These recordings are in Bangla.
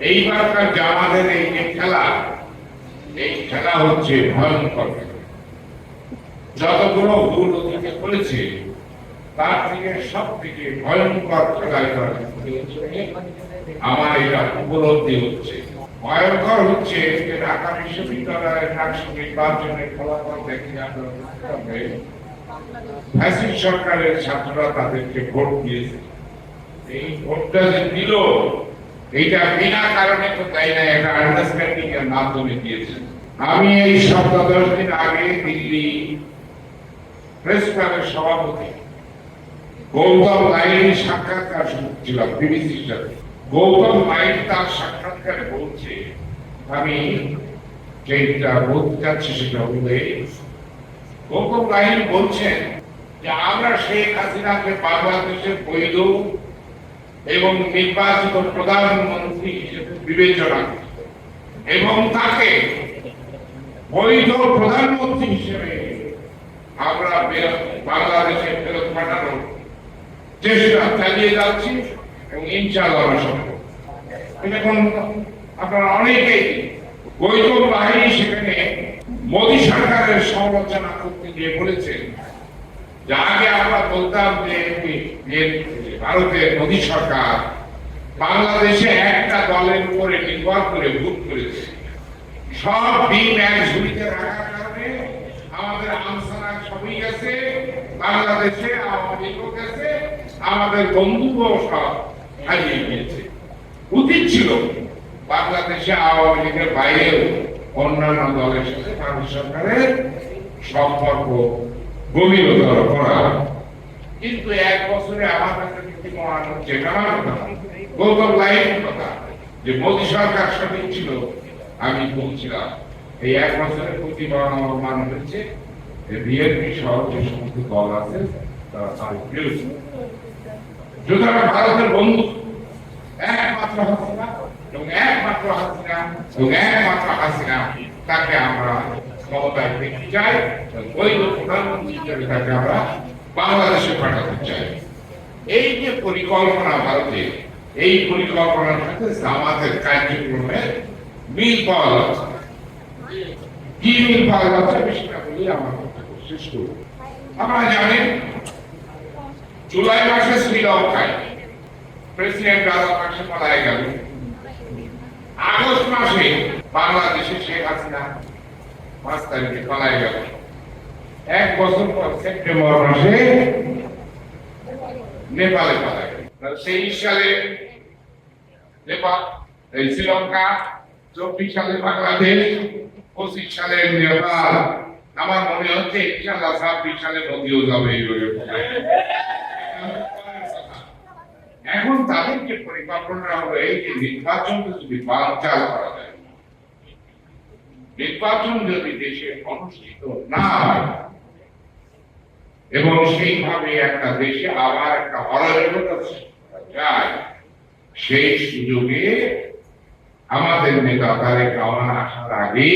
এইবারকার জামাতের এই যে খেলা, এই খেলা হচ্ছে ভয়ঙ্কর। যতগুলো ভুল অতীতে করেছে তার থেকে সব থেকে ভয়ঙ্কর খেলা আমার এটা উপলব্ধি হচ্ছে। ভয়ঙ্কর হচ্ছে যে ঢাকা বিশ্ববিদ্যালয়ের ডাকসু নির্বাচনের ফলাফল দেখে ফ্যাসিস্ট সরকারের ছাত্ররা তাদেরকে ভোট দিয়েছে। এই ভোটটা যে দিল এইটা বিনা কারণে তো তাই না, একটা আন্ডারস্ট্যান্ডিং এর মাধ্যমে দিয়েছে। আমি এই সপ্তাহ 10 দিন আগে দিল্লি প্রেস ক্লাবের সভাপতি গৌতম লাইনের সাক্ষাৎকার শুনছিলাম বিবিসির সাথে। গৌতম লাইন তার সাক্ষাৎকারে বলছে, আমি যেটা বলতে চাচ্ছি সেটা হলে গৌতম লাইন বলছেন যে আমরা শেখ হাসিনাকে বাংলাদেশের বৈধ এবং নির্বাচিত প্রধানমন্ত্রী হিসেবে বিবেচনা করি এবং তাকে বৈধ প্রধানমন্ত্রী হিসেবে আমরা বাংলাদেশে ফেরত পাঠানোর চেষ্টা চালিয়ে যাচ্ছি এবং ইনশাআল্লাহ সম্ভব। এখন আপনারা অনেকেই গৌতম বাহিনী সেখানে মোদী সরকারের সমালোচনা করতে গিয়ে বলেছেন যে আগে আমরা বলতাম যে ভারতের মোদী সরকার বাংলাদেশে একটা দলের উপরে নির্ভর করে ভোট করেছে, সব ডিম এক ঝুড়িতে রাখার কারণে আমাদের আনসার সবই গেছে, বাংলাদেশে আওয়ামী লীগও গেছে, আমাদের বন্ধুও সব হারিয়ে গিয়েছে। উচিত ছিল বাংলাদেশে আওয়ামী লীগের বাইরেও অন্যান্য দলের সাথে ভারত সরকারের সম্পর্ক গভীরতর করা, কিন্তু এক বছরে আমার কাছে কি মনে হচ্ছে গৌতম লাইনের কথা যে মোদী সরকার সঠিক ছিল। আমি বলছিলাম এই এক বছরের প্রতিমান হয়েছে বিএনপি সহ যে সমস্ত দল আছে তারা সুতরাং ভারতের বন্ধু একমাত্র হাসিনা এবং একমাত্র হাসিনা এবং একমাত্র হাসিনা তাকে আমরা ক্ষমতায় দেখতে চাই, বৈধ প্রধানমন্ত্রী হিসেবে তাকে আমরা বাংলাদেশে পাঠাতে চাই। এই যে পরিকল্পনা ভারতের, এই পরিকল্পনার সাথে জামাতের কার্যক্রমের মিল পাওয়া যাচ্ছে। কি মিল পাওয়া যাচ্ছে বেশিটা বলি আমার কথা শেষ করব। আপনারা জানেন জুলাই মাসে শ্রীলঙ্কায় প্রেসিডেন্ট রাজাপাকসে পলায় গেল, আগস্ট মাসে বাংলাদেশে শেখ হাসিনা 5 তারিখে পলায় গেল, এক বছর পর সেপ্টেম্বর মাসে নেপালে পলায় গেল। 23 সালে নেপাল, শ্রীলঙ্কা, 24 সালে বাংলাদেশ, 25 সালে নেপাল, আমার মনে হচ্ছে ইনশাআল্লাহ 26 সালে নদীও যাবে। এখন তাদের যে পরিকল্পনা হলো এই যে নির্বাচনটা যদি বানচাল করা যায়, নির্বাচন যদি দেশে অনুষ্ঠিত না হয় এবং সেইভাবে একটা দেশে আবার একটা অরাজকতা যায়, সেই সুযোগে আমাদের নেতা তারেক রহমান আসার আগে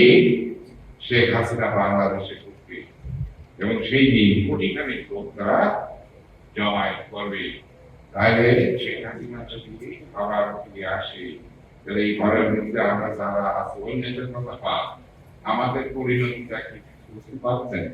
শেখ হাসিনা বাংলাদেশে ঢুকবে এবং সেই দিন কোটিখানিক লোক তারা জমায়েত করবে। তাহলে শেখ হাসিনা যদি আবার ফিরে আসে, তাহলে এই ঘরের মধ্যে আমরা যারা আছি ওই নেতার কথা আমাদের পরিণতিটা কি বুঝতে পারছেন?